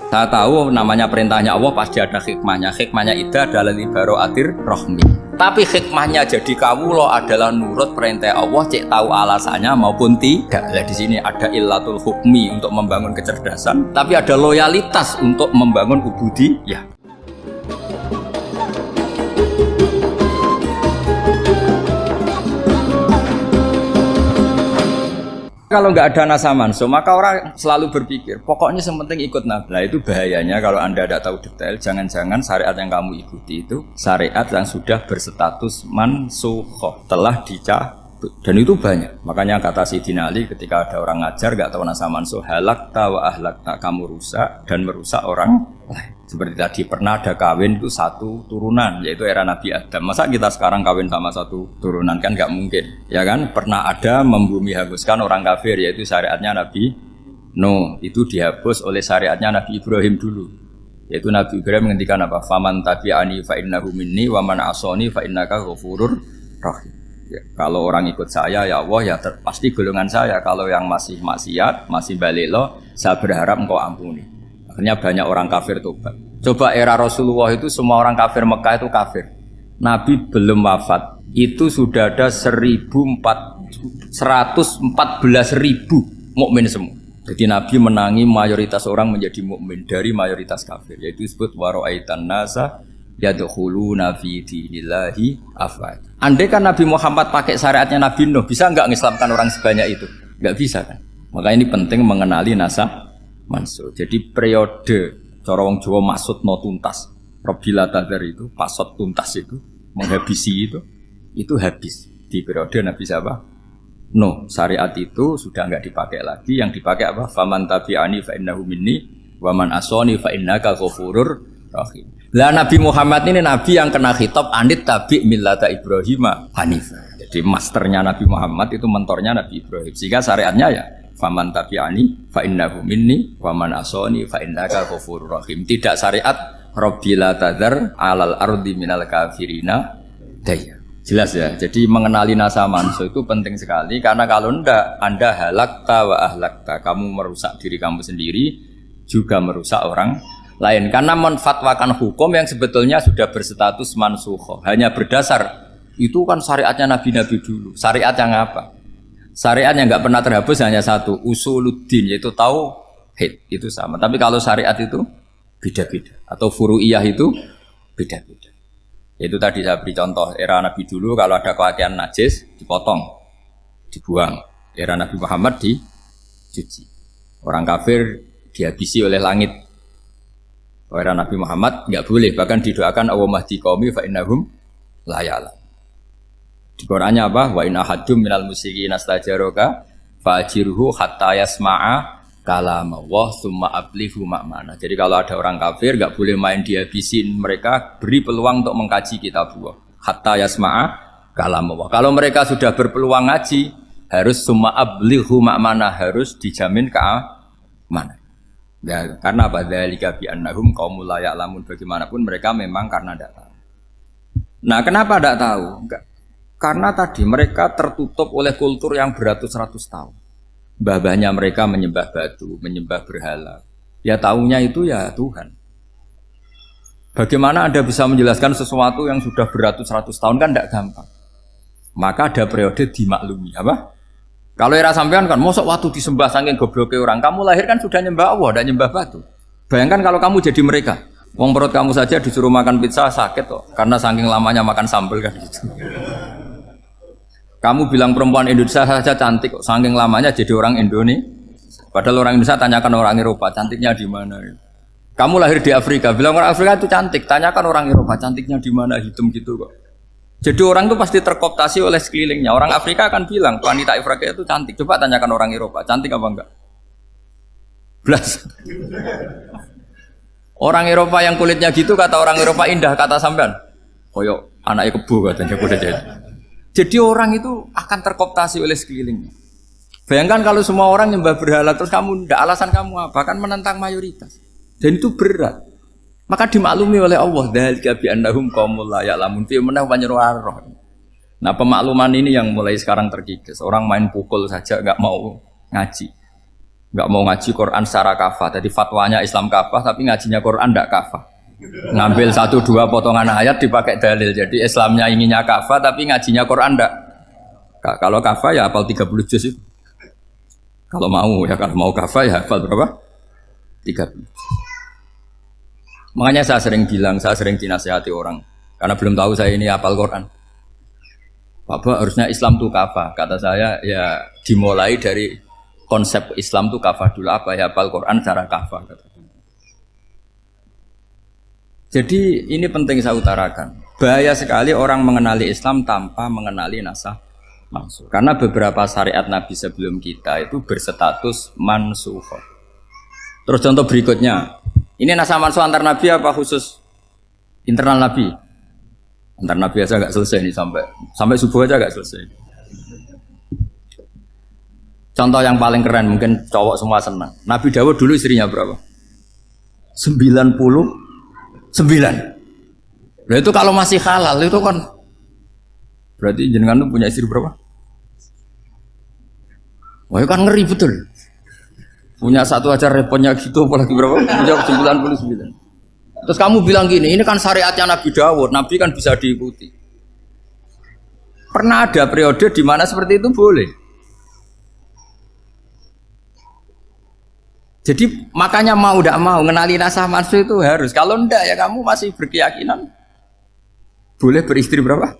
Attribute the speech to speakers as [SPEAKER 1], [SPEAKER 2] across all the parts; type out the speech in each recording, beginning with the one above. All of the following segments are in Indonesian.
[SPEAKER 1] Saya tahu namanya perintahnya Allah pasti ada hikmahnya. Hikmahnya itu adalah libaraatir rahmi. Tapi hikmahnya jadi kawula adalah nurut perintah Allah, cek tahu alasannya maupun tidak. Nah, di sini ada illatul hukmi untuk membangun kecerdasan, tapi ada loyalitas untuk membangun ubudiyah. Kalau nggak ada nasa manso, maka orang selalu berpikir, pokoknya yang penting ikut Nabi. Nah, itu bahayanya kalau Anda tidak tahu detail. Jangan-jangan syariat yang kamu ikuti itu syariat yang sudah berstatus mansukhoh, telah dicabut. Dan itu banyak. Makanya kata Sayyidina Ali ketika ada orang ngajar nggak tahu nasa manso, halakta wa ahlakta, kamu rusak dan merusak orang lain. Seperti tadi pernah ada kawin itu satu turunan, yaitu era Nabi Adam. Masa kita sekarang kawin sama satu turunan, kan nggak mungkin, ya kan? Pernah ada membumi hanguskan orang kafir, yaitu syariatnya Nabi Nuh. Itu dihapus oleh syariatnya Nabi Ibrahim dulu, yaitu Nabi Ibrahim menghentikan apa? Faman tabi'ani fa innahu minni wa man asoni fa innaka ghafurur rahim. Ya, kalau orang ikut saya, ya Allah, ya pasti golongan saya. Kalau yang masih maksiat, masih balelo, saya berharap engkau ampuni. Akhirnya banyak orang kafir tobat. Coba era Rasulullah itu semua orang kafir Mekah itu kafir. Nabi belum wafat, itu sudah ada 114.000 mukmin semua. Jadi Nabi menangi mayoritas orang menjadi mukmin dari mayoritas kafir. Yaitu disebut wara'aitan nasa yadkhuluna fi dinillahi afwaj. Andai kan Nabi Muhammad pakai syariatnya Nabi Nuh, bisa enggak mengislamkan orang sebanyak itu? Enggak bisa kan? Maka ini penting mengenali nasa mansuh. Jadi periode cara wong Jawa maksud no tuntas. Robila tadar itu, pasot tuntas itu, menghabisi itu habis di periode Nabi siapa? No, syariat itu sudah enggak dipakai lagi. Yang dipakai apa? Faman tabi'ani fa innahu minni wa man asoni fa innaka ghafurur rahim. Lah Nabi Muhammad ini nabi yang kena khitab anit tabi' millata Ibrahim hanifah. Jadi masternya Nabi Muhammad itu mentornya Nabi Ibrahim. Sehingga syariatnya ya faman tabi'ani fa innahu minni wa man asoni fa innaka ghafurur rahim. Tidak syariat rabbila tadzar alal ardi minal kafirina daya. Jelas ya. Jadi mengenali nasa manso itu penting sekali, karena kalau ndak Anda halakta wa ahlakta, kamu merusak diri kamu sendiri juga merusak orang lain, karena menfatwakan hukum yang sebetulnya sudah berstatus mansukhoh hanya berdasar itu kan syariatnya nabi-nabi dulu. Syariat yang apa? Syariat yang nggak pernah terhapus hanya satu, usuluddin, yaitu tauhid, itu sama. Tapi kalau syariat itu beda-beda, atau furu'iyah itu beda-beda. Itu tadi saya beri contoh, era Nabi dulu kalau ada pakaian najis dipotong, dibuang. Era Nabi Muhammad dicuci. Orang kafir dihabisi oleh langit. Era Nabi Muhammad nggak boleh, bahkan didoakan Allahumma hdi qaumi fa innahum la ya'lamun. Di Qur'annya apa? Wa in ahadum minal musyrikin astajaraka fa'jirhu hatta yasma'a kalamullah tsumma ablighu ma'mana. Jadi kalau ada orang kafir enggak boleh main dihabisin, mereka beri peluang untuk mengkaji kitabullah. Hatta yasma'a kalamullah. Kalau mereka sudah berpeluang ngaji, harus tsumma ablighu ma'mana, harus dijamin keamanan. Ya, karena apa? Dzalika bi annahum qaumul la ya'lamun. Bagaimanapun mereka memang karena tidak tahu. Nah, kenapa tidak tahu? Enggak. Karena tadi mereka tertutup oleh kultur yang beratus-ratus tahun. Mbah-mbahnya mereka menyembah batu, menyembah berhala. Ya taunya itu ya Tuhan. Bagaimana Anda bisa menjelaskan sesuatu yang sudah beratus-ratus tahun, kan tidak gampang. Maka ada periode dimaklumi. Apa? Kalau era sampean kan, mosok waktu disembah saking gobloknya orang. Kamu lahir kan sudah nyembah Allah, tidak nyembah batu. Bayangkan kalau kamu jadi mereka. Wong perut kamu saja disuruh makan pizza sakit kok, karena saking lamanya makan sambal kan gitu. Kamu bilang perempuan Indonesia saja cantik kok, saking lamanya jadi orang Indonesia. Padahal orang Indonesia tanyakan orang Eropa, cantiknya di mana? Kamu lahir di Afrika, bilang orang Afrika itu cantik, tanyakan orang Eropa, cantiknya di mana, hitam gitu kok. Jadi orang itu pasti terkooptasi oleh sekelilingnya. Orang Afrika akan bilang wanita Afrika itu cantik. Coba tanyakan orang Eropa, cantik apa enggak? Blas. Orang Eropa yang kulitnya gitu kata orang Eropa indah, kata sampean. Koyok anaknya kebo katanya kuda jadi. Jadi orang itu akan terkooptasi oleh sekelilingnya. Bayangkan kalau semua orang nyembah berhala terus kamu ndak, alasan kamu apa? Kan menentang mayoritas. Dan itu berat. Maka dimaklumi oleh Allah, dzalika bi annahum qaumul la ya'lamun fi manah panyeruarah. Nah, pemakluman ini yang mulai sekarang terkikis. Orang main pukul saja enggak mau ngaji. nggak mau ngaji Quran secara kafah. Jadi fatwanya Islam kafah, tapi ngajinya Quran nggak kafah. Ngambil 1-2 potongan ayat dipakai dalil. Jadi Islamnya inginnya kafah, tapi ngajinya Quran nggak. Kalau kafah ya hafal 30 juz itu. Kalau mau kafah ya hafal berapa? 30. Makanya saya sering dinasihati orang karena belum tahu saya ini hafal Quran. Bapak harusnya Islam tuh kafah. Kata saya ya dimulai dari konsep Islam tuh kafah dulu, apa ya hafal Quran secara kafah. Jadi ini penting saya utarakan. Bahaya sekali orang mengenali Islam tanpa mengenali nasah mansukh. Karena beberapa syariat Nabi sebelum kita itu berstatus mansukh. Terus contoh berikutnya, ini nasah mansukh antar Nabi apa khusus internal Nabi? Antar Nabi aja nggak selesai nih sampai subuh aja nggak selesai. Contoh yang paling keren mungkin cowok semua senang. Nabi Dawud dulu istrinya berapa? 99. Nah itu kalau masih halal itu kan berarti jenengan tuh punya istri berapa? Wah itu kan ngeri betul. Punya satu aja repotnya gitu apalagi berapa? Punya 99. Terus kamu bilang gini, ini kan syariatnya Nabi Dawud, Nabi kan bisa diikuti. Pernah ada periode di mana seperti itu boleh. Jadi makanya mau tidak mau ngenali nasah mansukh itu harus. Kalau enggak ya kamu masih berkeyakinan boleh beristri berapa?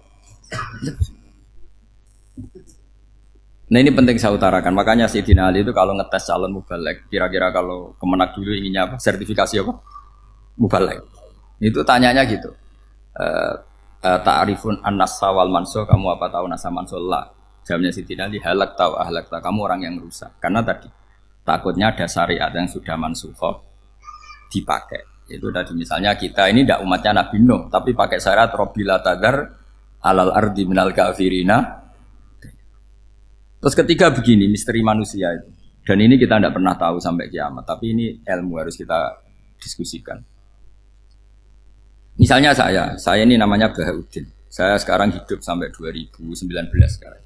[SPEAKER 1] Nah ini penting saya utarakan. Makanya Sayyidina Ali itu kalau ngetes calon mubalek, kira-kira kalau Kemenak dulu inginnya apa? Sertifikasi apa? Mubalek. Itu tanyanya gitu. Ta'rifun an-nassa wal mansukh, kamu apa tahu nasah mansukh? La. Jawabnya Sayyidina Ali, halak tahu kamu orang yang rusak. Karena tadi takutnya ada syariat yang sudah mansukh dipakai. Itu tadi misalnya kita ini tidak umatnya Nabi Nuh, tapi pakai syarat Robbila tadar alal ardi minal kafirina. Terus ketiga begini, misteri manusia itu. Dan ini kita tidak pernah tahu sampai kiamat, tapi ini ilmu harus kita diskusikan. Misalnya saya ini namanya Bahauddin. Saya sekarang hidup sampai 2019 sekarang.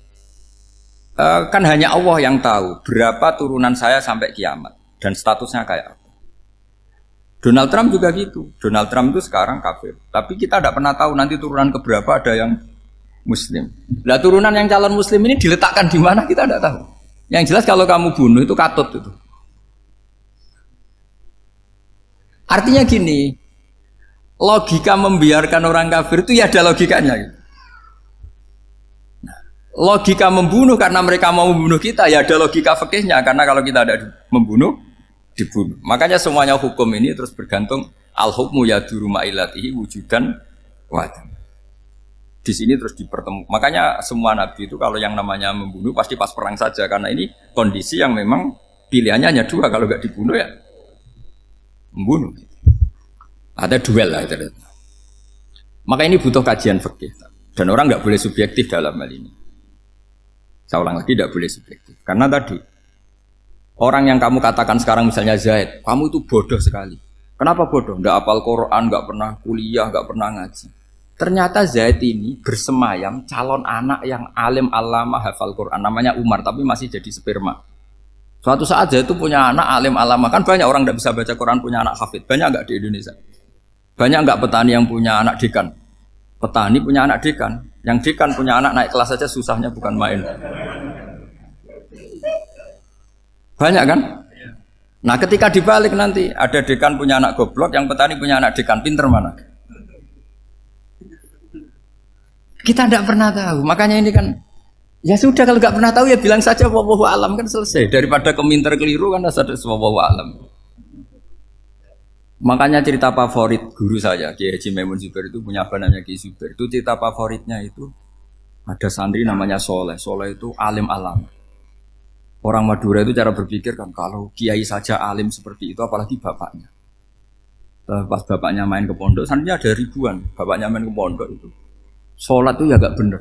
[SPEAKER 1] Kan hanya Allah yang tahu berapa turunan saya sampai kiamat dan statusnya kayak apa. Donald Trump juga gitu. Donald Trump itu sekarang kafir, tapi kita tidak pernah tahu nanti turunan keberapa ada yang Muslim. Lah turunan yang calon Muslim ini diletakkan di mana kita tidak tahu. Yang jelas kalau kamu bunuh itu katut itu. Artinya gini, logika membiarkan orang kafir itu ya ada logikanya. Gitu. Logika membunuh karena mereka mau membunuh kita ya ada logika fikihnya, karena kalau kita ada membunuh dibunuh. Makanya semuanya hukum ini terus bergantung al-hukmu yaduru ma'ilatihi wujudan wadan. Di sini terus dipertemukan. Makanya semua nabi itu kalau yang namanya membunuh pasti pas perang saja, karena ini kondisi yang memang pilihannya hanya dua, kalau nggak dibunuh ya membunuh. Ada duel lah itu. Maka ini butuh kajian fikih dan orang nggak boleh subjektif dalam hal ini. Saya ulang lagi, tidak boleh subjektif. Karena tadi, orang yang kamu katakan sekarang misalnya Zaid, kamu itu bodoh sekali. Kenapa bodoh? Nggak hafal Quran, nggak pernah kuliah, nggak pernah ngaji. Ternyata Zaid ini bersemayam calon anak yang alim alama hafal Quran. Namanya Umar, tapi masih jadi sperma. Suatu saat Zaid itu punya anak alim alama. Kan banyak orang nggak bisa baca Quran punya anak hafid. Banyak nggak di Indonesia? Banyak nggak petani yang punya anak dekan? Petani punya anak dekan. Yang dekan punya anak naik kelas saja susahnya bukan main. Banyak kan? Nah ketika dibalik nanti ada dekan punya anak goblok, yang petani punya anak dekan pinter mana? Kita tidak pernah tahu. Makanya ini kan ya sudah, kalau nggak pernah tahu ya bilang saja wallahu alam, kan selesai. Daripada keminter keliru kan ada wallahu alam. Makanya cerita favorit guru saya, Kiai Haji Maimun Zubair itu punya apa namanya Kiai Zubair. Itu cerita favoritnya itu ada santri namanya Soleh. Soleh itu alim alam. Orang Madura itu cara berpikir kan kalau kiai saja alim seperti itu, apalagi bapaknya. Pas bapaknya main ke pondok, santrinya ada ribuan. Bapaknya main ke pondok itu, sholat itu ya gak bener,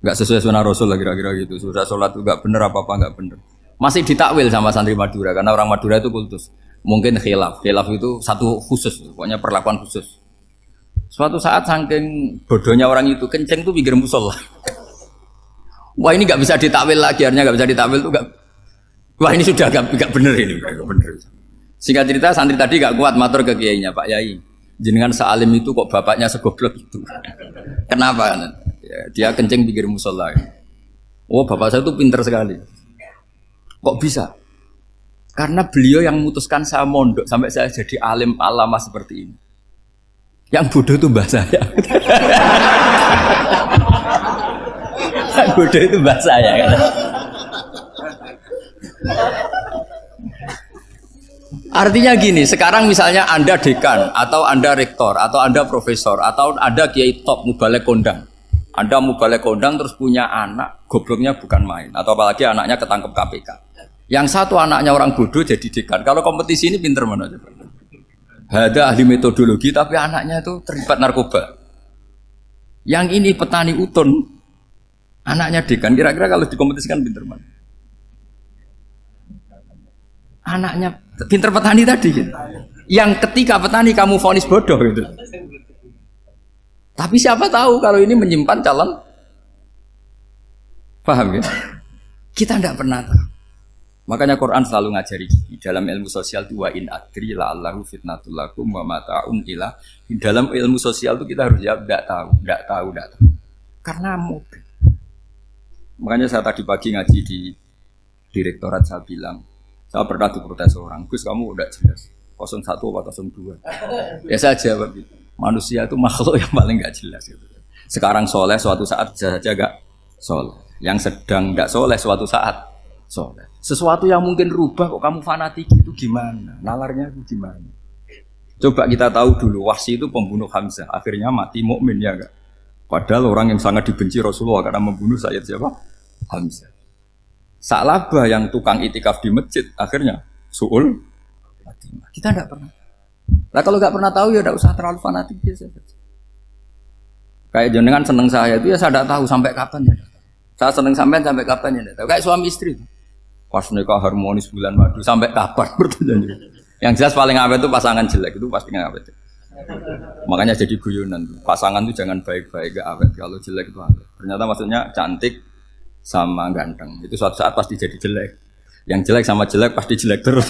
[SPEAKER 1] gak sesuai sunnah Rasul lah kira-kira gitu. Sudah sholat itu gak bener, apa-apa gak bener. Masih ditakwil sama santri Madura karena orang Madura itu kultus. Mungkin khilaf itu satu khusus, pokoknya perlakuan khusus. Suatu saat saking bodohnya orang itu, kenceng tuh pinggir musola. Wah ini nggak bisa ditakwil lagi, akhirnya nggak bisa ditakwil tuh Wah ini sudah agak bener ini, agak bener. Singkat cerita santri tadi gak kuat matur ke kiainya, Pak Yai. Jenengan sealim itu kok bapaknya segoblok itu. Kenapa? Ya, dia kencing pinggir musola. Oh bapak saya itu pinter sekali. Kok bisa? Karena beliau yang memutuskan saya mondok sampai saya jadi alim alama seperti ini. Yang bodoh itu mbah saya. Yang bodoh itu mbah saya. Artinya gini, sekarang misalnya Anda dekan, atau Anda rektor, atau Anda profesor, atau Anda kiai top, mubalek kondang. Anda mubalek kondang terus punya anak, gobloknya bukan main. Atau apalagi anaknya ketangkep KPK. Yang satu anaknya orang bodoh jadi dekan. Kalau kompetisi ini pinter mana coba? Ada ahli metodologi, tapi anaknya itu terlibat narkoba. Yang ini petani utun, anaknya dekan. Kira-kira kalau dikompetisikan pinter mana? Anaknya pinter petani tadi gitu. Yang ketika petani kamu vonis bodoh gitu. Tapi siapa tahu kalau ini menyimpan calon. Paham ya? Kita tidak pernah tahu. Makanya Quran selalu ngajari dalam ilmu sosial itu wa in adri la'allahu fitnatul lakum wa mata'un ila. Dalam ilmu sosial itu kita harus jawab tidak tahu. Karena mungkin. Makanya saya tadi pagi ngaji di direktorat saya bilang, saya pernah diprotes orang, Gus kamu udah jelas 01 atau 02. Ya saya jawab gitu. Manusia itu makhluk yang paling gak jelas gitu. Sekarang soleh suatu saat bisa saja gak soleh. Yang sedang gak soleh suatu saat soleh. Sesuatu yang mungkin rubah kok kamu fanatik itu gimana? Nalarnya itu gimana? Coba kita tahu dulu Wahsy itu pembunuh Hamzah, akhirnya mati mukmin ya enggak? Padahal orang yang sangat dibenci Rasulullah karena membunuh Sayyid siapa? Hamzah. Sa'labah yang tukang itikaf di masjid akhirnya su'ul Fatimah. Kita tidak pernah. Nah kalau nggak pernah tahu ya tidak usah terlalu fanatik biasa. Kayak jenengan seneng saya itu ya saya tidak tahu sampai kapan ya. Saya seneng sampai kapan ya. Kayak suami istri. Pas nikah harmonis bulan madu sampai kapan bertanya. Yang jelas paling awet itu pasangan jelek itu pasti nggak awet. Makanya jadi guyonan. Pasangan itu jangan baik-baik gak awet. Kalau jelek itu awet. Ternyata maksudnya cantik sama ganteng itu suatu saat pasti jadi jelek. Yang jelek sama jelek pasti jelek terus.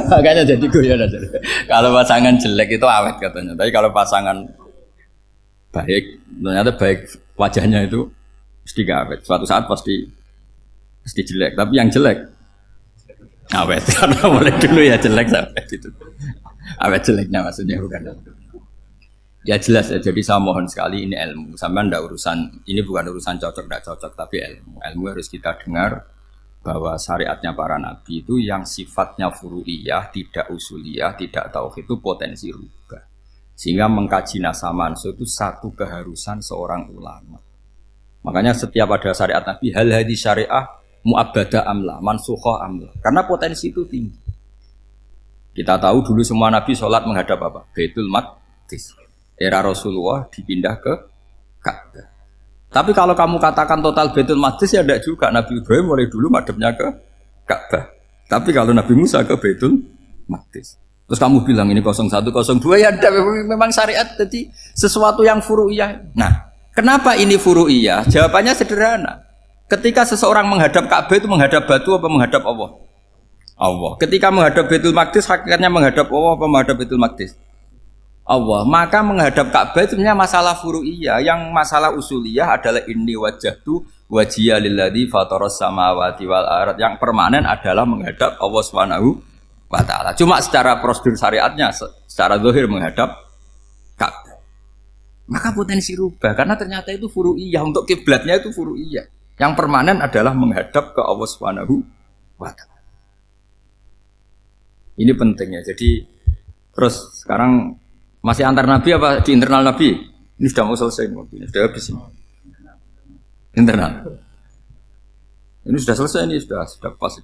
[SPEAKER 1] Makanya jadi guyon aja. Kalau pasangan jelek itu awet katanya. Tapi kalau pasangan baik, ternyata baik wajahnya itu pasti gak awet. Suatu saat pasti jelek. Tapi yang jelek awet. Karena mulai dulu ya jelek sampai gitu. Awet jeleknya maksudnya bukan. Ya jelas ya, jadi saya mohon sekali ini ilmu. Sampai ndak urusan, ini bukan urusan cocok ndak cocok, tapi ilmu. Ilmu harus kita dengar bahwa syariatnya para nabi itu yang sifatnya furu'iyah, tidak usuliyah, tidak tauhid itu potensi rubah. Sehingga mengkaji nasa mansuh itu satu keharusan seorang ulama. Makanya setiap ada syariat nabi, hal hadis syariah mu'abbada amla, mansukha amla. Karena potensi itu tinggi. Kita tahu dulu semua nabi sholat menghadap apa? Baitul Maqdis. Era Rasulullah dipindah ke Ka'bah. Tapi kalau kamu katakan total Baitul Maqdis ya tidak juga. Nabi Ibrahim mulai dulu madhabnya ke Ka'bah. Tapi kalau Nabi Musa ke Baitul Maqdis. Terus kamu bilang ini 01, 02 ya ada, memang syariat jadi sesuatu yang furu'iyah. Nah, kenapa ini furu'iyah? Jawabannya sederhana. Ketika seseorang menghadap Ka'bah itu menghadap batu apa menghadap Allah? Allah. Ketika menghadap Baitul Maqdis hakikatnya menghadap Allah apa menghadap Baitul Maqdis? Allah. Maka menghadap Ka'bah itu sebenarnya masalah furu'iyah. Yang masalah usuliyah adalah inni wajjahtu wajhiya lilladzi fataras samawati wal ardh. Yang permanen adalah menghadap Allah Subhanahu wa taala. Cuma secara prosedur syariatnya secara zahir menghadap Ka'bah. Maka potensi rubah karena ternyata itu furu'iyah. Untuk kiblatnya itu furu'iyah. Yang permanen adalah menghadap ke Allah Subhanahu wa taala. Ini pentingnya. Jadi terus sekarang masih antar nabi apa di internal nabi? Ini sudah mau selesai waktunya, sudah habis ini. Internal. Ini sudah selesai, ini sudah pas.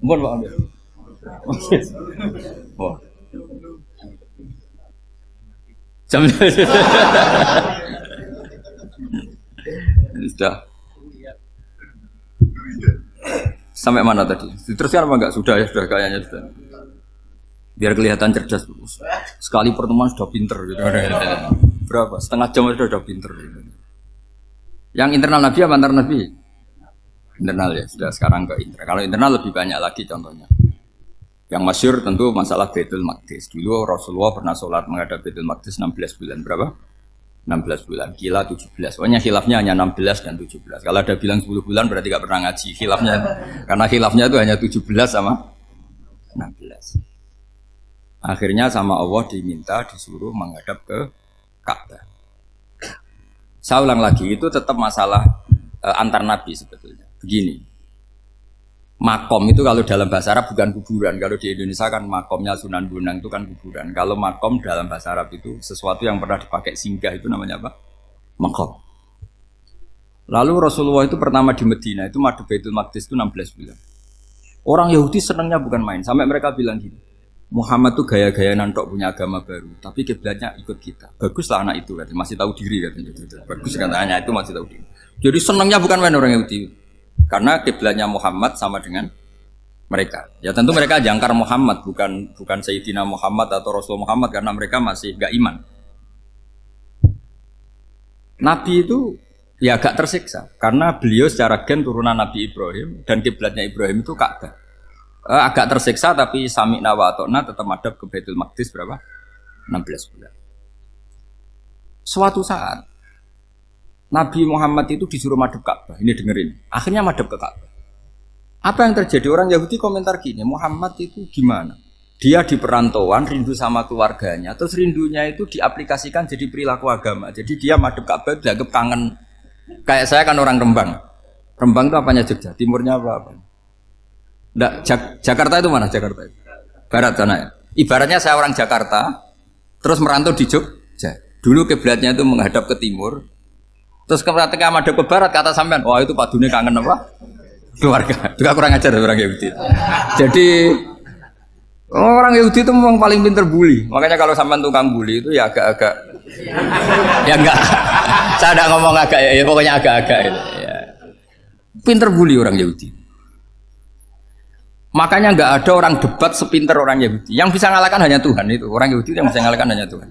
[SPEAKER 1] Mohon Pak Amir. Oh. Jam ini sudah. Sampai mana tadi? Diteruskan apa enggak? Sudah ya, sudah kayaknya sudah. Biar kelihatan cerdas. Sekali pertemuan sudah pinter gitu. Berapa? Setengah jam sudah pinter gitu. Yang internal nabi apa antar nabi? internal ya, sudah sekarang ke internal. Kalau internal lebih banyak lagi contohnya. Yang masyhur tentu masalah Baitul Maqdis. Dulu Rasulullah pernah sholat menghadap Baitul Maqdis 16 bulan. Berapa? 16 bulan. Kila 17. Pokoknya khilafnya hanya 16 dan 17. Kalau ada bilang 10 bulan berarti gak pernah ngaji. Khilafnya, karena khilafnya itu hanya 17 sama 16. Akhirnya sama Allah diminta disuruh menghadap ke Ka'bah. Saya ulang lagi, itu tetap masalah antar nabi sebetulnya. Begini, makom itu kalau dalam bahasa Arab bukan kuburan. Kalau di Indonesia kan makomnya Sunan Bonang itu kan kuburan. Kalau makom dalam bahasa Arab itu sesuatu yang pernah dipakai singgah, itu namanya apa? Makom. Lalu Rasulullah itu pertama di Medina itu madhep Baitul Maqdis itu 16 bulan. Orang Yahudi senangnya bukan main. Sampai mereka bilang gini, Muhammad tuh gaya-gaya nantok punya agama baru, tapi kiblatnya ikut kita. Baguslah anak itu, katanya. Masih tahu diri katanya. Bagus katanya itu masih tahu diri. Jadi senangnya bukan main orang Yahudi, karena kiblatnya Muhammad sama dengan mereka. Ya tentu mereka jangkar Muhammad, bukan Sayyidina Muhammad atau Rasul Muhammad, karena mereka masih gak iman. Nabi itu ya agak tersiksa, karena beliau secara gen turunan Nabi Ibrahim dan kiblatnya Ibrahim itu Ka'bah. Agak tersiksa tapi sami'na wa ata'na tetap madhab ke Baitul Maqdis berapa? 16 bulan. Suatu saat Nabi Muhammad itu disuruh madhab Ka'bah. Ini dengerin. Akhirnya madhab ke Ka'bah. Apa yang terjadi? Orang Yahudi komentar gini, Muhammad itu gimana? Dia di perantauan rindu sama keluarganya, terus rindunya itu diaplikasikan jadi perilaku agama. Jadi dia madhab Ka'bah dianggap kangen. Kayak saya kan orang Rembang. Rembang itu apanya Jogja? Timurnya apa? Nggak, Jakarta itu mana Jakarta itu? Barat sana ya. Ibaratnya saya orang Jakarta, terus merantau di Jogja. Dulu kiblatnya itu menghadap ke timur, terus ketika madhab ke barat kata sampean, wah itu padune kangen apa? Keluarga. Juga kurang ajar orang Yahudi. Jadi orang Yahudi itu memang paling pinter bully. Makanya kalau sampean tukang bully itu ya agak-agak, ya enggak. Saya tidak ngomong agak ya, pokoknya agak-agak ya. Pinter bully orang Yahudi. Makanya nggak ada orang debat sepinter orang Yahudi. Yang bisa ngalahkan hanya Tuhan itu. Orang Yahudi yang bisa ngalahkan hanya Tuhan.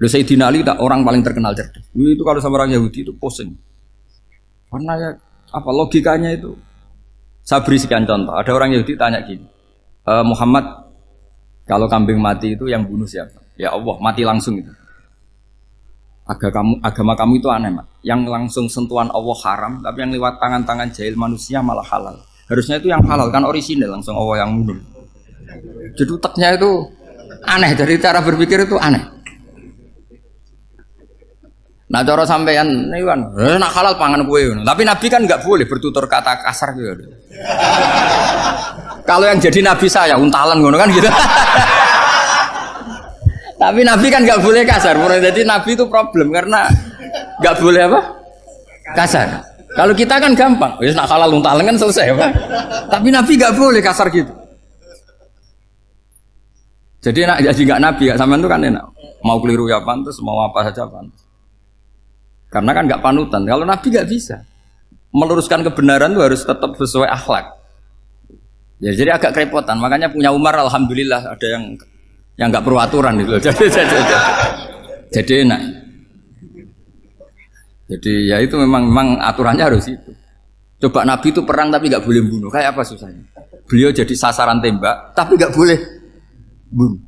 [SPEAKER 1] Lalu Sayyidina Ali tak orang paling terkenal cerdas. Itu kalau sama orang Yahudi itu pusing. Karena ya apa logikanya itu? Saya beri sekian contoh. Ada orang Yahudi tanya gini, Muhammad, kalau kambing mati itu yang bunuh siapa? Ya Allah, mati langsung itu. Agama kamu itu aneh, Mak. Yang langsung sentuhan Allah haram, tapi yang lewat tangan-tangan jahil manusia malah halal. Harusnya itu yang halal kan orisinal langsung Allah yang mundur. Jadi utaknya itu aneh, dari cara berpikir itu aneh. Nah cara sampean ini kan, nak halal pangan kue. Tapi Nabi kan nggak boleh bertutur kata kasar gitu. Kalau yang jadi Nabi saya untalan ngono kan gitu. Tapi Nabi kan nggak boleh kasar. Jadi Nabi itu problem karena nggak boleh apa? Kasar. Kalau kita kan gampang, wis nak halal untalan kan selesai, Pak. Tapi Nabi nggak boleh kasar gitu. Jadi nak jadi nggak Nabi, nggak sampean itu kan enak. Mau keliru ya pantas, mau apa saja pantas. Karena kan nggak panutan. Kalau Nabi nggak bisa. Meluruskan kebenaran itu harus tetap sesuai akhlak. Ya, jadi agak kerepotan. Makanya punya Umar, alhamdulillah ada yang nggak perlu aturan itu. Jadi enak. Jadi ya itu memang aturannya harus itu. Coba Nabi itu perang tapi nggak boleh bunuh. Kayak apa susahnya? Beliau jadi sasaran tembak tapi nggak boleh bunuh.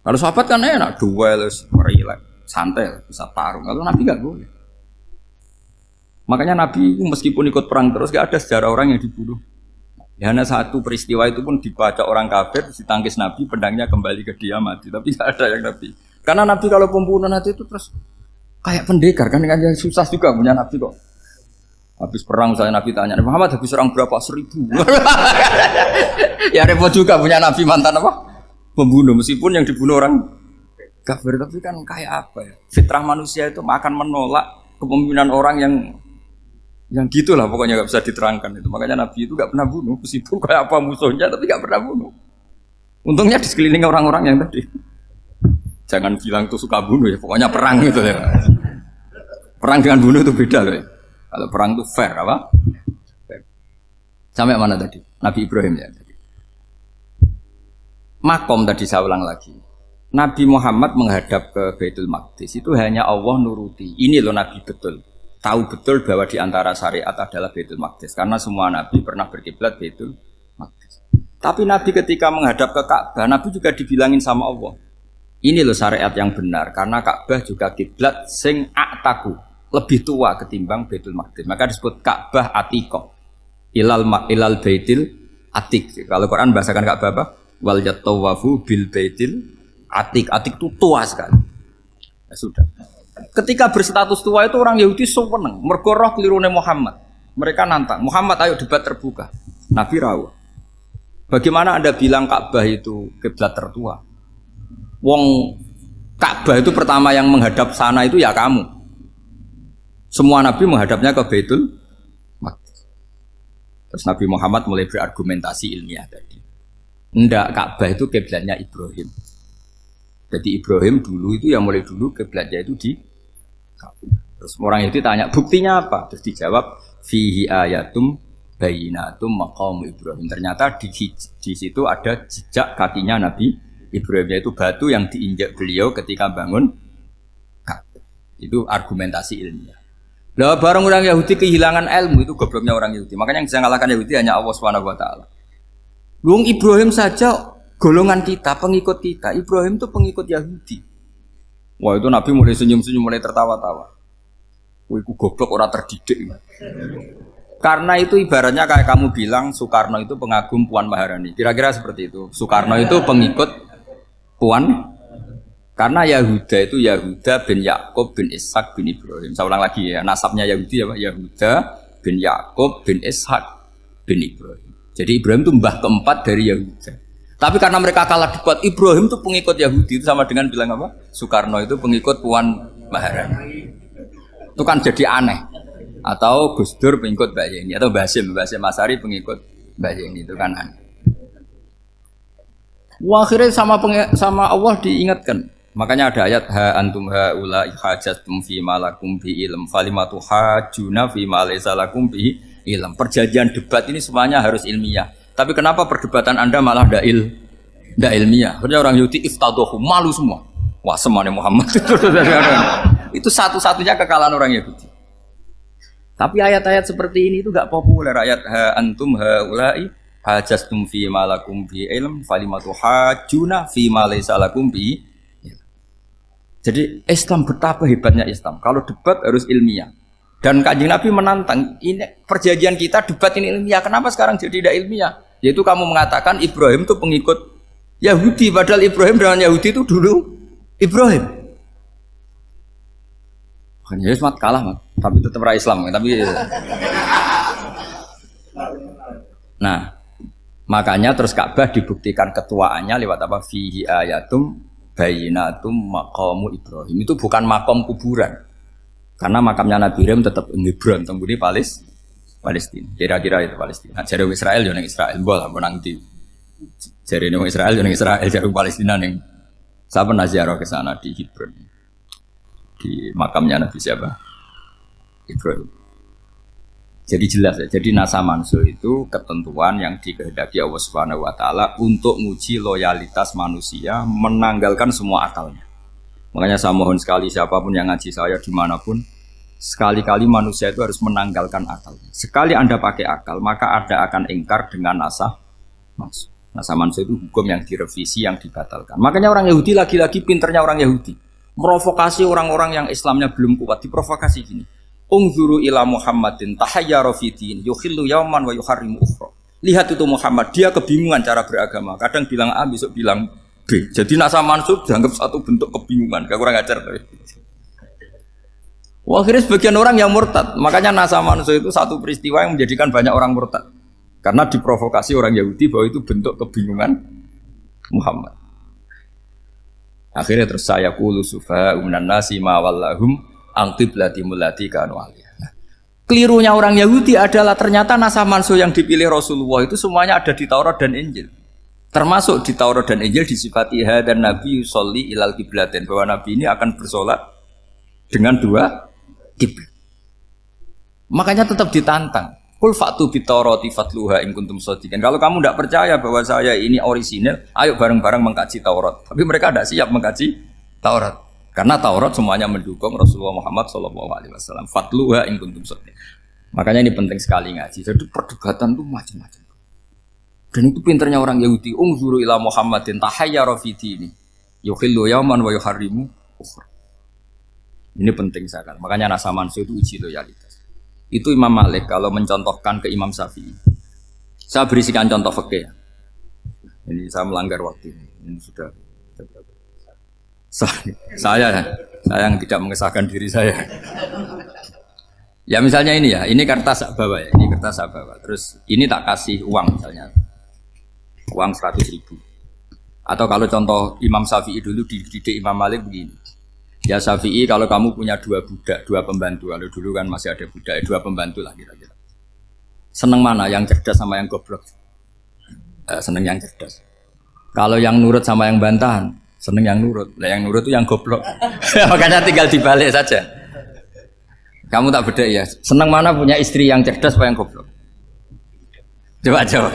[SPEAKER 1] Kalau sahabat kan enak, duel, relax, santai, bisa tarung. Kalau Nabi nggak boleh. Makanya Nabi meskipun ikut perang terus nggak ada sejarah orang yang dibunuh. Ya, hanya satu peristiwa itu pun dibaca orang kafir, ditangkis Nabi, pedangnya kembali ke dia mati. Tapi nggak ada yang Nabi. Karena Nabi kalau pembunuh nanti itu terus kayak pendekar kan susah juga punya Nabi kok. Habis perang saya Nabi tanya, Muhammad habis serang berapa? 1000. Ya repot juga punya Nabi mantan apa? Pembunuh meskipun yang dibunuh orang kafir, tapi kan kayak apa ya? Fitrah manusia itu akan menolak kepemimpinan orang yang gitulah pokoknya nggak bisa diterangkan itu. Makanya Nabi itu nggak pernah bunuh meskipun kayak apa musuhnya tapi nggak pernah bunuh. Untungnya di sekeliling orang-orang yang tadi. Jangan bilang tuh suka bunuh ya, pokoknya perang gitu ya. Perang dengan bunuh itu beda loh ya. Kalau perang itu fair apa? Fair. Sampai mana tadi? Nabi Ibrahim ya tadi. Makom tadi saya ulang lagi. Nabi Muhammad menghadap ke Baitul Maqdis itu hanya Allah nuruti. Ini loh Nabi betul. tahu betul bahwa di antara syariat adalah Baitul Maqdis karena semua nabi pernah berkiblat Baitul Maqdis. Tapi nabi ketika menghadap ke Ka'bah, nabi juga dibilangin sama Allah. Ini loh syariat yang benar karena Ka'bah juga kiblat sing a'taku, lebih tua ketimbang Baitul Maqdis. Maka disebut Ka'bah Atiqah. Ilal Baitil Atiq. Kalau Quran bahasakan Ka'bah apa? Wal yatawafu bil Baitil Atiq. Atiq itu tua sekali. Ya sudah. Ketika berstatus tua itu orang Yahudi seneng, mergo roh kelirune Muhammad. Mereka nantang, Muhammad ayo debat terbuka. Nabi rawuh. Bagaimana Anda bilang Ka'bah itu kiblat tertua? Wong Ka'bah itu pertama yang menghadap sana itu ya kamu. Semua nabi menghadapnya ke Baitul Maqdis. Terus Nabi Muhammad mulai berargumentasi ilmiah tadi. Enggak, Ka'bah itu kiblatnya Ibrahim. Jadi Ibrahim dulu itu yang mulai dulu kiblatnya itu di Ka'bah. Terus orang itu tanya buktinya apa? Terus dijawab fihi ayatum bayinatum maqam Ibrahim. Ternyata di situ ada jejak kakinya Nabi Ibrahim, yaitu batu yang diinjak beliau ketika bangun Ka'bah. Itu argumentasi ilmiah. Lah barang orang Yahudi kehilangan ilmu itu gobloknya orang Yahudi. Makanya yang bisa mengalahkan Yahudi hanya Allah Subhanahu wa taala. Luang Ibrahim saja golongan kita, pengikut kita. Ibrahim itu pengikut Yahudi. Wah itu Nabi mulai senyum-senyum, mulai tertawa-tawa. Wah itu goblok, orang terdidik. Karena itu ibaratnya kayak kamu bilang Soekarno itu pengagum Puan Maharani. Kira-kira seperti itu. Soekarno itu pengikut Puan. Karena Yahuda itu Yahuda bin Yakub bin Ishak bin Ibrahim. Saya ulang lagi ya, nasabnya Yahudi apa? Yahuda bin Yakub bin Ishak bin Ibrahim. Jadi Ibrahim itu mbah keempat dari Yahuda. Tapi karena mereka kalah debat, Ibrahim itu pengikut Yahudi, itu sama dengan bilang apa? Soekarno itu pengikut Puan Maharani. Itu kan jadi aneh. Atau Gus Dur pengikut Mbak Yeni, atau Basim Masari pengikut Mbak Yeni, itu kan aneh. Wah, akhirnya sama Allah diingatkan. Makanya ada ayat ha antum haula hajatum fi malakum bi ilm falimatu hajuna fi ma laysa lakum bi ilm. Perjanjian debat ini semuanya harus ilmiah. Tapi kenapa perdebatan Anda malah ndak ilmiah? Karena orang Yahudi iftadohu, malu semua. Wah, semuanya Muhammad itu satu-satunya kekalahan orang Yahudi. Tapi ayat-ayat seperti ini itu enggak populer. Ayat ha antum haula'i hajastum fi malakum bi ilm falimatu hajuna fi ma laysa lakum bi. Jadi Islam betapa hebatnya Islam. Kalau debat harus ilmiah. Dan Kanjeng Nabi menantang, ini perjanjian kita debat ini ilmiah. Kenapa sekarang jadi tidak ilmiah? Yaitu kamu mengatakan Ibrahim itu pengikut Yahudi, padahal Ibrahim dengan Yahudi itu dulu Ibrahim. Makanya Yesus kalah, man. Tapi tetap ra Islam. Tapi nah, makanya terus Ka'bah dibuktikan ketuaannya lewat apa? Fihi ayatum bayinatum maqamu Ibrahim. Itu bukan makam kuburan. Karena makamnya Nabi Ibrahim tetap di Hebron, temudi Palestina. Kira-kira itu Palestina. Jare Israel yo ning Israel, mbol menang di. Jare ning Israel yo ning Israel, jare Palestina ning. Saya pernah ziarah ke sana di Hebron. Di makamnya Nabi siapa? Ibrahim. Jadi jelas ya. Jadi nasa mansuh itu ketentuan yang dikehendaki Allah Subhanahu wa taala untuk menguji loyalitas manusia, menanggalkan semua akalnya. Makanya saya mohon sekali siapapun yang ngaji saya dimanapun, sekali-kali manusia itu harus menanggalkan akalnya. Sekali Anda pakai akal, maka Anda akan ingkar dengan nasa mansuh. Nasa mansuh itu hukum yang direvisi, yang dibatalkan. Makanya orang Yahudi lagi-lagi pinternya orang Yahudi. Merovokasi orang-orang yang Islamnya belum kuat, diprovokasi gini. Ungzuru ila Muhammadin tahayyara fi din yukhillu yawman wa yuharrimu ukhra. Lihat itu Muhammad, dia kebingungan cara beragama. Kadang bilang A, besok bilang B. Jadi nasa mansub dianggap satu bentuk kebingungan. Gak kurang ajar tuh. Wah, akhirnya sebagian orang yang murtad. Makanya nasa mansub itu satu peristiwa yang menjadikan banyak orang murtad. Karena diprovokasi orang Yahudi bahwa itu bentuk kebingungan Muhammad. Akhirnya terus saya qulu sufa minan nasi ma wallahum angqiblati mulati kanu aliyah. Kelirunya orang Yahudi adalah ternyata nasa mansuh yang dipilih Rasulullah itu semuanya ada di Taurat dan Injil. Termasuk di Taurat dan Injil disifati dan Nabi yusolli ilal qiblatin, bahwa Nabi ini akan bersolat dengan dua kiblat. Makanya tetap ditantang. Qul fa'tu bit Taurati fatluha in kuntum shadiqin. Kalau kamu tidak percaya bahwa saya ini orisinil, ayo bareng-bareng mengkaji Taurat. Tapi mereka tidak siap mengkaji Taurat. Karena Taurat semuanya mendukung Rasulullah Muhammad SAW. Fatluha in kuntum shadiqin. Makanya ini penting sekali ngaji. Jadi perdebatan itu macam-macam. Dan itu pinternya orang Yahudi. Unzuru ila Muhammadin tahayyara fi dini. Yukhillu yawman wa yuharrimu ukhra. Ini penting sekali. Makanya Nasa Mansur itu uji loyalitas. Itu Imam Malik kalau mencontohkan ke Imam Syafi'i. Saya berisikan contoh fikih. Ini saya melanggar waktu ini. Ini sudah saya yang tidak mengesahkan diri saya. Ya misalnya ini ya, ini kertas saya bawa ya, ini kertas saya bawa. Terus ini tak kasih uang misalnya, uang 100.000. Atau kalau contoh Imam Syafi'i dulu dididik Imam Malik begini. Ya Syafi'i kalau kamu punya 2 budak, 2 pembantu, kalau dulu kan masih ada budak, 2 pembantu lah kira-kira. Seneng mana, yang cerdas sama yang goblok? Seneng yang cerdas. Kalau yang nurut sama yang bantahan, seneng yang nurut. Lah yang nurut itu yang goblok. Makanya tinggal dibalik saja. Kamu tak beda ya. Seneng mana punya istri yang cerdas apa yang goblok? Coba jawab.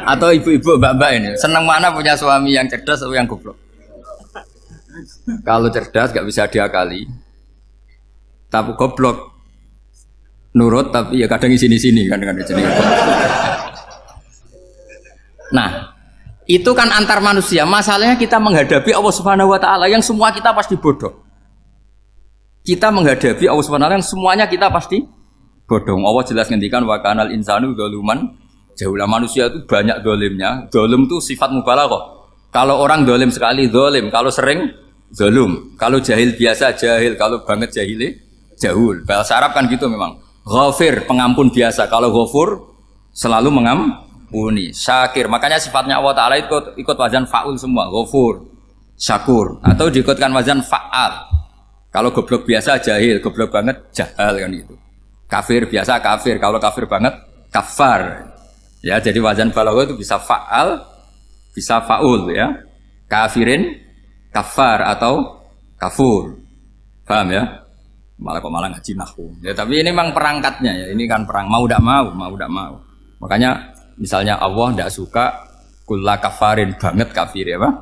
[SPEAKER 1] Atau ibu-ibu mbak-mbak ini, seneng mana punya suami yang cerdas atau yang goblok? Kalau cerdas gak bisa diakali. Tapi goblok nurut tapi ya kadang sini-sini kan di sini. Nah, itu kan antar manusia. Masalahnya kita menghadapi Allah Subhanahu wa taala yang semua kita pasti bodoh. Kita menghadapi Allah Subhanahu wa taala yang semuanya kita pasti bodoh. Allah jelas ngendikan wa kanal insanu dzaluman jahula. Manusia itu banyak dolimnya. Dolim itu sifat mubalaghah. Kalau orang dolim sekali dolim, kalau sering zalum. Kalau jahil biasa jahil, kalau banget jahili jahul. Bahasa Arab kan gitu memang. Ghafir, pengampun biasa. Kalau ghafur selalu mengampuni. Syakir, makanya sifatnya Allah Ta'ala ikut wazan fa'ul semua. Ghafur, syakur. Atau diikutkan wazan fa'al. Kalau goblok biasa jahil, goblok banget jahal kan itu. Kafir biasa kafir, kalau kafir banget kafar. Ya, jadi wazan balaghah itu bisa fa'al, bisa fa'ul ya. Kafirin, kafar atau kafur. Paham ya? Malah ngaji nahwu. Ya, tapi ini memang perangkatnya ya. Ini kan perang mau tidak mau. Makanya misalnya Allah tidak suka kulla kafarin banget kafir ya, Pak.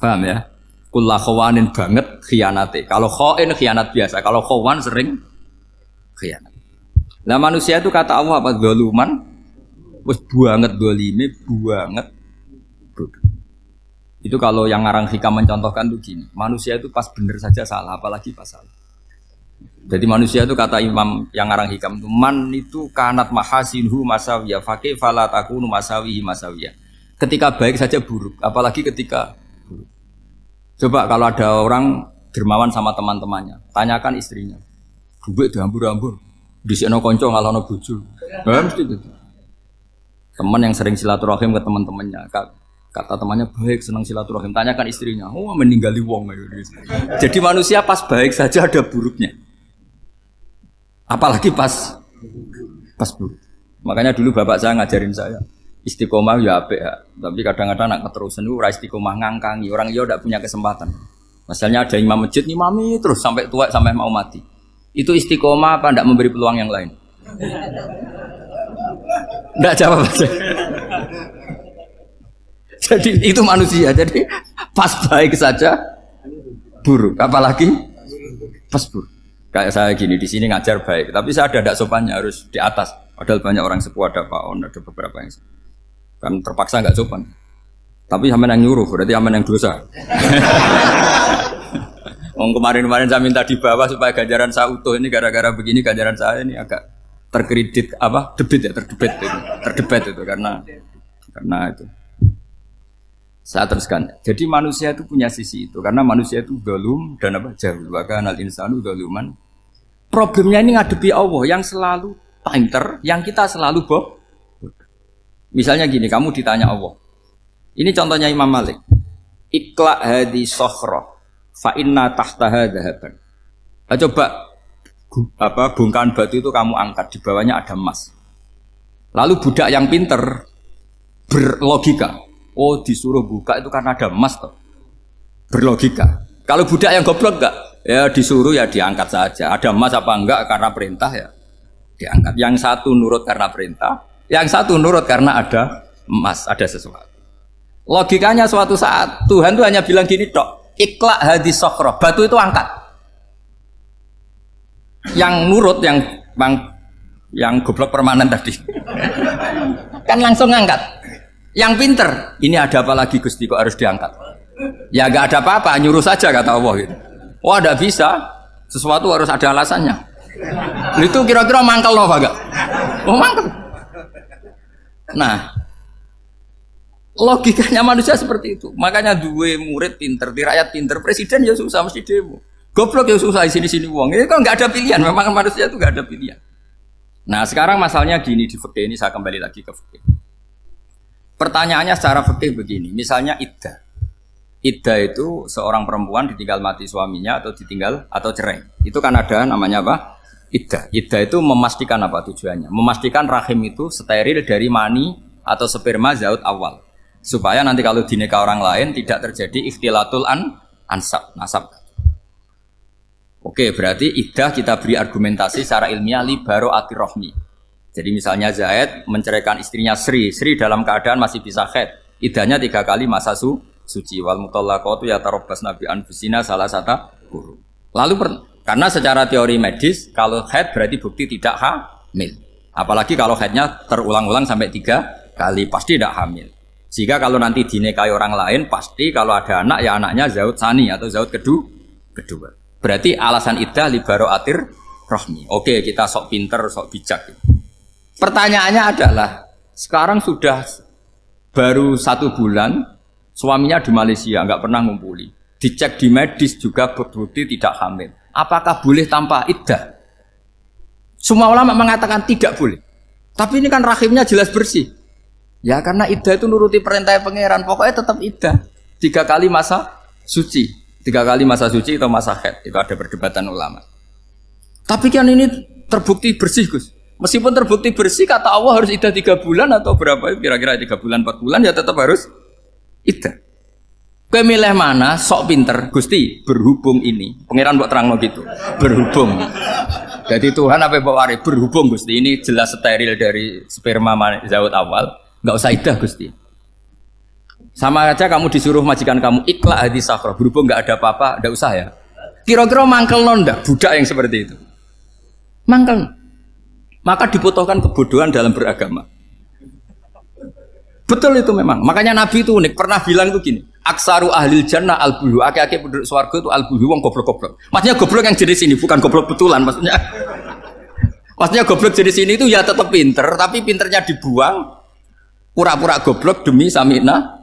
[SPEAKER 1] Paham ya? Kulla khawanin banget khianate. Kalau khain khianat biasa, kalau khawan sering khianat. Nah, manusia itu kata Allah apa? Zaluman. Wis banget dolime, banget. Itu kalau yang ngarang hikam mencontohkan tuh gini. Manusia itu pas bener saja salah, apalagi pas salah. Jadi manusia itu kata Imam yang ngarang hikam itu man itu kanat mahasinhu masawiyah faqih fala takunu masawihi masawiyah. Ketika baik saja buruk, apalagi ketika buruk. Coba kalau ada orang dermawan sama teman-temannya, tanyakan istrinya. Duit dihambur-hambur, disikno kanca ngalono bojo. Mesti gitu. Teman yang sering silaturahim ke teman-temannya, kata temannya baik, senang silaturahim, tanyakan istrinya. Oh, meninggali wong. Jadi manusia pas baik saja ada buruknya. Apalagi pas buruk. Makanya dulu bapak saya ngajarin saya istiqomah ya apik ya. Tapi kadang-kadang nak keterusan itu ora istiqomah ngangkangi. Orang dia tidak punya kesempatan. Misalnya ada imam masjid ngimami terus sampai tua sampai mau mati. Itu istiqomah apa tidak memberi peluang yang lain? Tidak jawab aja. Jadi itu manusia. Jadi pas baik saja buruk. Apalagi pas buruk. Kayak saya gini di sini ngajar baik, tapi saya ada tidak sopannya harus di atas. Padahal banyak orang sepuh, ada Pak On, ada beberapa yang kan terpaksa nggak sopan. Tapi sampean yang nyuruh, berarti sampean yang dosa. Kemarin saya minta di bawah supaya ganjaran saya utuh, ini gara-gara begini ganjaran saya ini agak terkredit terdebat itu karena itu. Saya teruskan. Jadi manusia itu punya sisi itu karena manusia itu dzalum dan jahul. Wa kanal insanu dzaluman. Problemnya ini ngadepi Allah yang selalu pinter, yang kita selalu bodoh. Misalnya gini, kamu ditanya Allah. Ini contohnya Imam Malik. Ikla hadi sokhroh fa inna tahtaha dhahaban. Coba bongkahan batu itu kamu angkat, di bawahnya ada emas. Lalu budak yang pinter berlogika, oh disuruh buka itu karena ada emas toh. Berlogika. Kalau budak yang goblok enggak, ya disuruh ya diangkat saja. Ada emas apa enggak karena perintah ya diangkat. Yang satu nurut karena perintah, yang satu nurut karena ada emas, ada sesuatu. Logikanya suatu saat Tuhan tuh hanya bilang gini tok. Ikla hadis sokro, batu itu angkat. Yang nurut yang goblok permanen tadi. Kan langsung ngangkat. Yang pinter, ini ada apa lagi Gusti kok harus diangkat? Ya gak ada apa-apa, nyuruh saja kata Allah gitu. Wah tidak bisa, sesuatu harus ada alasannya. Itu kira-kira mangkel loh gak? Oh mangkel. Nah, logikanya manusia seperti itu. Makanya dua murid pinter, di rakyat pinter, presiden ya susah mesti demo. Goblok ya susah di sini-sini uang. Ini kan nggak ada pilihan. Memang manusia itu nggak ada pilihan. Nah sekarang masalahnya gini di fikih ini saya kembali lagi ke fikih. Pertanyaannya secara fikih begini. Misalnya iddah. Iddah itu seorang perempuan ditinggal mati suaminya atau ditinggal atau cerai. Itu kan ada namanya apa? Iddah. Iddah itu memastikan apa tujuannya? Memastikan rahim itu steril dari mani atau sperma zaut awal. Supaya nanti kalau dinikah orang lain tidak terjadi ikhtilatul ansab nasab. Oke, berarti iddah kita beri argumentasi secara ilmiah li baro'ati rohmi. Jadi misalnya Zaid menceraikan istrinya Sri dalam keadaan masih bisa haid. Iddahnya 3 kali masa suci. Wal mutallaqatu yatarabbasna bi anfusina salah satu guru. Lalu karena secara teori medis kalau haid berarti bukti tidak hamil. Apalagi kalau haidnya terulang-ulang sampai 3 kali pasti tidak hamil. Jika kalau nanti dinikahi orang lain pasti kalau ada anak ya anaknya zaud sani atau zaud kedua. Berarti alasan iddah li baro'atir rohmi. Oke, kita sok pinter, sok bijak. Pertanyaannya adalah sekarang sudah baru 1 bulan suaminya di Malaysia nggak pernah ngumpuli. Dicek di medis juga berbukti tidak hamil. Apakah boleh tanpa iddah? Semua ulama mengatakan tidak boleh. Tapi ini kan rahimnya jelas bersih. Ya karena iddah itu nuruti perintah pangeran. Pokoknya tetap iddah. 3 kali masa suci. 3 kali masa suci atau masa haid. Itu ada perdebatan ulama. Tapi kan ini terbukti bersih Gus. Meskipun terbukti bersih kata Allah harus iddah 3 bulan atau berapa? Kira-kira 3 bulan 4 bulan ya tetap harus iddah. Kowe milih mana? Sok pinter Gusti berhubung ini. Pangeran mbok terangno gitu. Berhubung. Jadi Tuhan apa mbok wari berhubung Gusti ini jelas steril dari sperma zaut awal. Enggak usah iddah Gusti. Sama aja kamu disuruh majikan kamu ikla hadis safra berhubung nggak ada apa-apa, nggak usah ya. Kira-kira mangkel nonda budak yang seperti itu. Mangkel. Maka dibutuhkan kebodohan dalam beragama. Betul itu memang. Makanya Nabi itu unik pernah bilang itu gini. Aksaru ahlil jannah al-buhu. Aki-aki penduduk swarga itu al-buhu wong goblok-goblok. Maksudnya goblok yang jenis ini bukan goblok betulan maksudnya. Maksudnya goblok jenis ini itu ya tetap pinter tapi pinternya dibuang pura-pura goblok demi samina.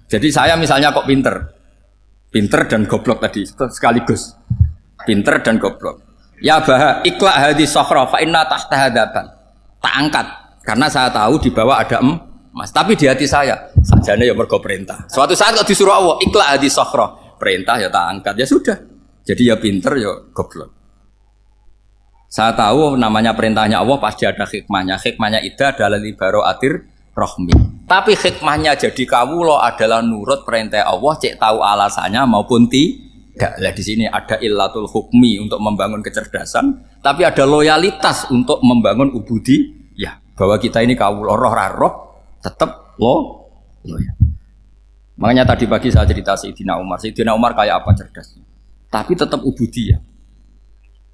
[SPEAKER 1] Jadi saya misalnya kok pinter dan goblok tadi sekaligus, pinter dan goblok. Ya bah, ikla hadis sokhra fa inna tahta hadaban. Tak angkat karena saya tahu di bawah ada emas. Tapi di hati saya sajane ya mergo perintah. Suatu saat kalau disuruh Allah ikla hadis sokhra perintah ya tak angkat ya sudah. Jadi ya pinter ya goblok. Saya tahu namanya perintahnya Allah pasti ada hikmahnya. Hikmahnya iddah adalah li baro'atir rohmi. Tapi hikmahnya jadi kawula adalah nurut perintah Allah, cek tahu alasannya maupun tidak. Lah di sini ada illatul hukmi untuk membangun kecerdasan, tapi ada loyalitas untuk membangun ubudi. Ya, bahwa kita ini kawula roh tetap loyal. Makanya tadi pagi saya cerita Sayyidina Umar. Sayyidina Umar kayak apa cerdasnya? Tapi tetap ubudi ya.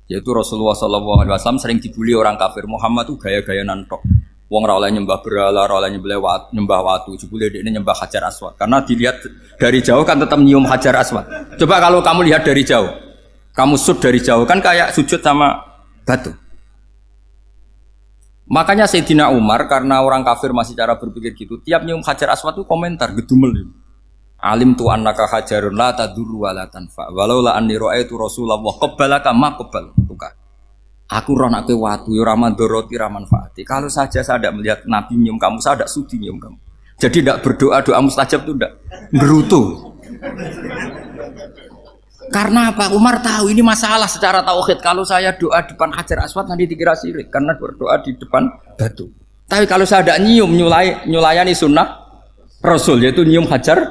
[SPEAKER 1] Yaitu Rasulullah SAW sering dibully orang kafir. Muhammad tuh gaya-gaya nantok. Wong ra oleh nyembah berhala, ra oleh nyembah watu, jebule dekne nyembah Hajar Aswad. Karena dilihat dari jauh kan tetap nyium Hajar Aswad. Coba kalau kamu lihat dari jauh, kamu sujud dari jauh kan kayak sujud sama batu. Makanya Sayyidina Umar karena orang kafir masih cara berpikir gitu, tiap nyium Hajar Aswad itu komentar gedumel. Alim tu annaka hajarun la tadurru wa la tanfa. Walau la anni ra'aitu Rasulullah qabbalaka ma qabbal. Aku roh nak watu, ora mandoroti, ora manfaati. Kalau saja saya tidak melihat Nabi nyium kamu, saya tidak sudi nyium kamu. Jadi tidak berdoa, doa mustajab itu tidak berutuh. Karena apa? Umar tahu ini masalah secara tauhid. Kalau saya doa depan Hajar Aswad nanti dikira syirik karena berdoa di depan batu. Tapi kalau saya tidak nyium, nyulayani sunnah Rasul, yaitu nyium Hajar,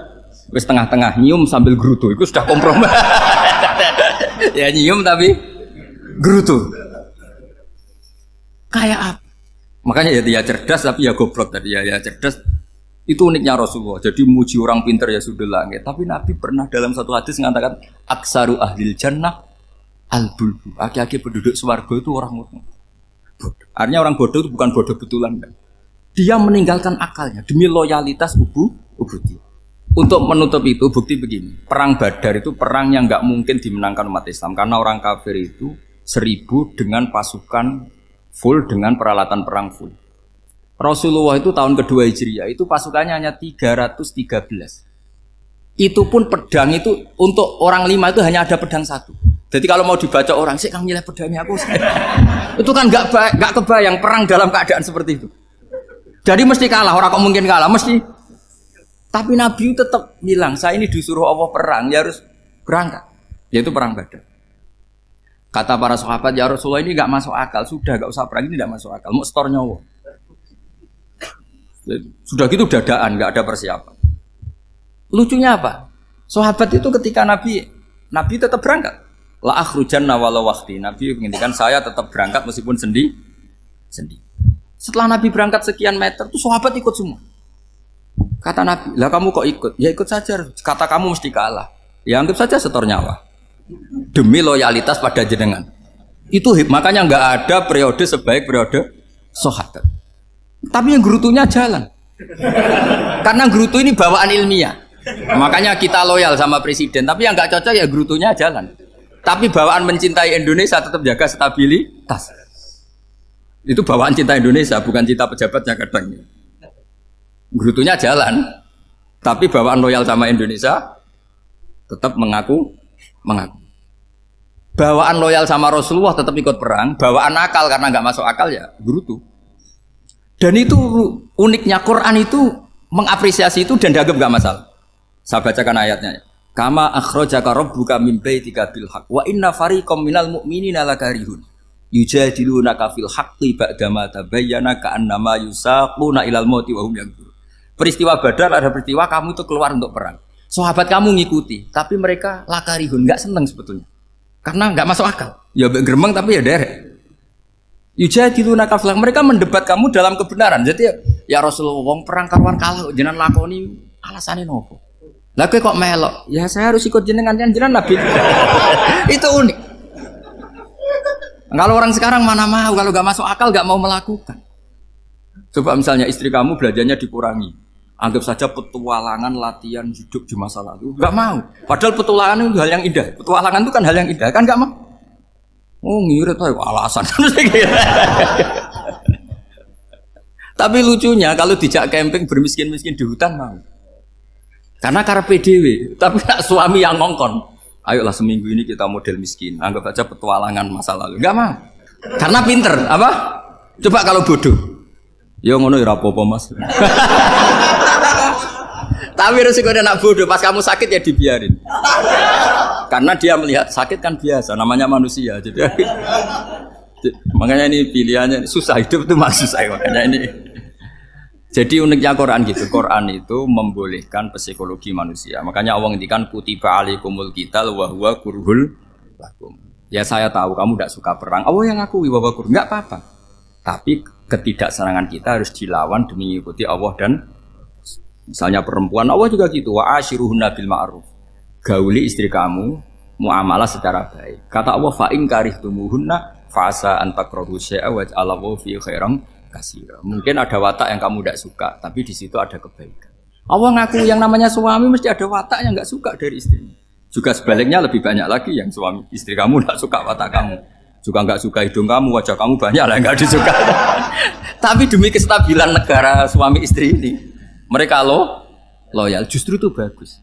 [SPEAKER 1] wis tengah-tengah nyium sambil gerutu, itu sudah kompromi. Ya nyium tapi gerutu. Kayak apa? Makanya ya dia cerdas tapi ya goblok tadi ya cerdas Itu uniknya Rasulullah. Jadi muji orang pintar ya sudah lah. Tapi Nabi pernah dalam satu hadis mengatakan aksaru ahlil jannah al-bulbu. Aki-aki penduduk swarga itu orang bodoh. Artinya orang bodoh itu bukan bodoh betulan. Kan? Dia meninggalkan akalnya demi loyalitas ubudiyah. Untuk menutup itu bukti begini. Perang Badar itu perang yang nggak mungkin dimenangkan umat Islam karena orang kafir itu 1000 dengan pasukan full dengan peralatan perang full. Rasulullah itu tahun kedua Hijriah itu pasukannya hanya 313. Itu pun pedang itu untuk orang 5 itu hanya ada pedang 1. Jadi kalau mau dibaca orang, sih kamu milih pedangnya aku. Itu kan nggak kebayang perang dalam keadaan seperti itu. Jadi mesti kalah, orang kok mungkin kalah, mesti. Tapi Nabi tetap bilang, saya ini disuruh Allah perang, ya harus berangkat. Yaitu perang Badar. Kata para sahabat, ya Rasulullah ini nggak masuk akal, sudah nggak usah perang, ini nggak masuk akal, mau setor nyawa. Sudah gitu dadaan, nggak ada persiapan. Lucunya apa? Sahabat itu ketika Nabi tetap berangkat. La akhrujanna walau waqti. Nabi menginginkan saya tetap berangkat meskipun sendi. Setelah Nabi berangkat sekian meter, tuh sahabat ikut semua. Kata Nabi, lah kamu kok ikut? Ya ikut saja. Kata kamu mesti kalah. Ya anggap saja setor nyawa. Demi loyalitas pada jenengan. Itu makanya nggak ada periode sebaik periode sahabat. Tapi yang gerutunya jalan. Karena gerutu ini bawaan ilmiah. Makanya kita loyal sama presiden. Tapi yang nggak cocok ya gerutunya jalan. Tapi bawaan mencintai Indonesia tetap jaga stabilitas. Itu bawaan cinta Indonesia, bukan cinta pejabatnya kadang. Gerutunya jalan, tapi bawaan loyal sama Indonesia tetap mengaku. Bawaan loyal sama Rasulullah tetap ikut perang, bawaan akal karena nggak masuk akal ya gerutu. Dan itu uniknya Quran itu mengapresiasi itu dan dianggap nggak masalah. Saya bacakan ayatnya. Kama akhrajaka rabbuka min baitika bil haqq wa inna fariqam minal mu'minina lakarihun yujadilunaka fil haqqi ba'dama tabayyana ka'annama yusaquna ilal mauti wa hum yanzurun. Peristiwa Badar ada peristiwa kamu itu keluar untuk perang. Sahabat kamu ngikuti, tapi mereka lakarihun, enggak senang sebetulnya. Karena enggak masuk akal. Ya geremeng tapi ya derek. Yujadilunaka fil haqq, mereka mendebat kamu dalam kebenaran. Jadi ya Rasulullah wong perang karuan kalah jenengan lakoni alasane nopo? Lah kok melok? Ya saya harus ikut jenengan Nabi. Itu unik. Kalau orang sekarang mana mau, kalau gak masuk akal gak mau melakukan. Coba misalnya istri kamu belajarnya dikurangi. Anggap saja petualangan latihan hidup di masa lalu. Gak mau. Padahal petualangan itu hal yang indah. Petualangan itu kan hal yang indah, kan gak mau. Oh ngirit aja alasan. Tapi lucunya kalau dijak camping bermiskin-miskin di hutan mau. Karena karpe dhewe, tapi nak suami yang ngongkon. Ayolah seminggu ini kita model miskin, anggap aja petualangan masa lalu. Enggak mah. Karena pinter, apa? Coba kalau bodoh. Ya ngono ya rapopo Mas. Tapi resikonya nak bodoh, pas kamu sakit ya dibiarin. Karena dia melihat sakit kan biasa, namanya manusia. Jadi makanya ini pilihannya susah, hidup itu masih susah makanya ini. Jadi uniknya Quran gitu, Quran itu membolehkan psikologi manusia. Makanya Allah ngendikan kutiba alaikumul qital wa huwa kurhul lakum. Ya saya tahu kamu tidak suka perang. Allah yang ngakui bahwa kurhul enggak apa-apa. Tapi ketidaksenangan kita harus dilawan demi mengikuti Allah dan misalnya perempuan Allah juga gitu. Wa ashiruhunna bil ma'ruf. Gauli istri kamu muamalah secara baik. Kata Allah fa in karihtumuhunna fa asa an takrahu syai'a wa ja'alallahu fi khairan kasira. Mungkin ada watak yang kamu tidak suka, tapi di situ ada kebaikan. Allah ngaku yang namanya suami mesti ada watak yang nggak suka dari istrinya. Juga sebaliknya lebih banyak lagi yang suami istri kamu nggak suka watak kamu, juga nggak suka hidung kamu, wajah kamu banyak lah nggak disuka. Tapi demi kestabilan negara suami istri ini, mereka loyal. Justru itu bagus.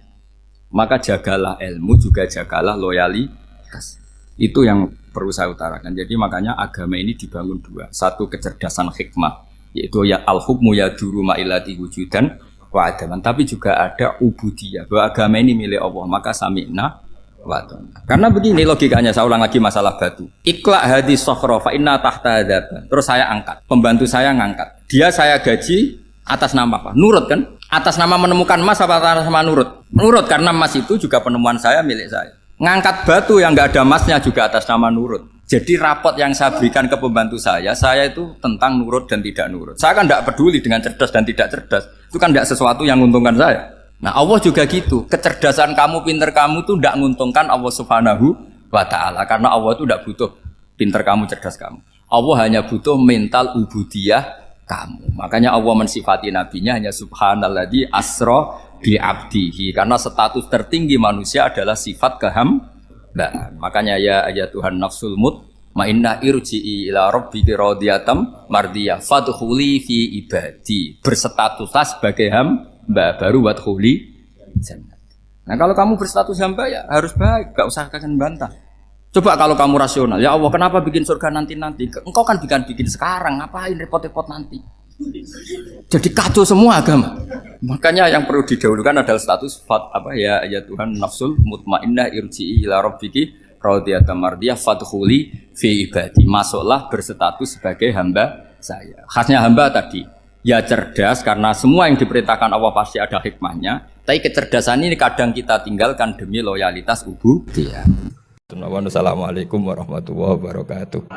[SPEAKER 1] Maka jagalah ilmu, juga jagalah loyalitas. Itu yang perlu saya utarakan. Jadi makanya agama ini dibangun dua. Satu kecerdasan hikmah, yaitu ya al-hukmu yaduru ma'ilati wujudan wa adaman. Tapi juga ada ubudiyah, bahwa agama ini milik Allah. Maka sami'na wa ata'na. Karena begini logikanya, saya ulang lagi masalah batu. Iqla hadis sokhra fa inna tahta hadaba. Terus saya angkat, pembantu saya ngangkat. Dia saya gaji atas nama apa? Nurut kan? Atas nama menemukan emas apa atas nama nurut? Nurut, karena emas itu juga penemuan saya, milik saya. Ngangkat batu yang nggak ada emasnya juga atas nama nurut. Jadi rapot yang saya berikan ke pembantu saya itu tentang nurut dan tidak nurut. Saya kan tidak peduli dengan cerdas dan tidak cerdas. Itu kan tidak sesuatu yang menguntungkan saya. Nah Allah juga gitu. Kecerdasan kamu, pinter kamu itu tidak menguntungkan Allah Subhanahu wa Ta'ala. Karena Allah itu tidak butuh pinter kamu, cerdas kamu. Allah hanya butuh mental ubudiyah kamu. Makanya Allah mensifati nabinya hanya subhanalladzi asra bi abdihi. Karena status tertinggi manusia adalah sifat kehambaan. Makanya ya Tuhan nafsul mutmainnah irji'i ila rabbiki radhiyatam mardiyah fadkhuli fi ibadi. Berstatuslah sebagai hamba baru wadkhuli jannah. Nah kalau kamu berstatus hamba ya harus baik, gak usah kalian bantah. Coba kalau kamu rasional, ya Allah kenapa bikin surga nanti-nanti? Engkau kan bikin sekarang, ngapain repot-repot nanti? Jadi kacau semua agama. Makanya yang perlu didahulukan adalah status ya Tuhan nafsul mutmainnah irji'i ila rabbiki radhiyatam mardiyah fadkhuli fi ibadi. Masuklah berstatus sebagai hamba saya. Khasnya hamba tadi, ya cerdas karena semua yang diperintahkan Allah pasti ada hikmahnya. Tapi kecerdasan ini kadang kita tinggalkan demi loyalitas ubudiyah. Assalamualaikum warahmatullahi wabarakatuh.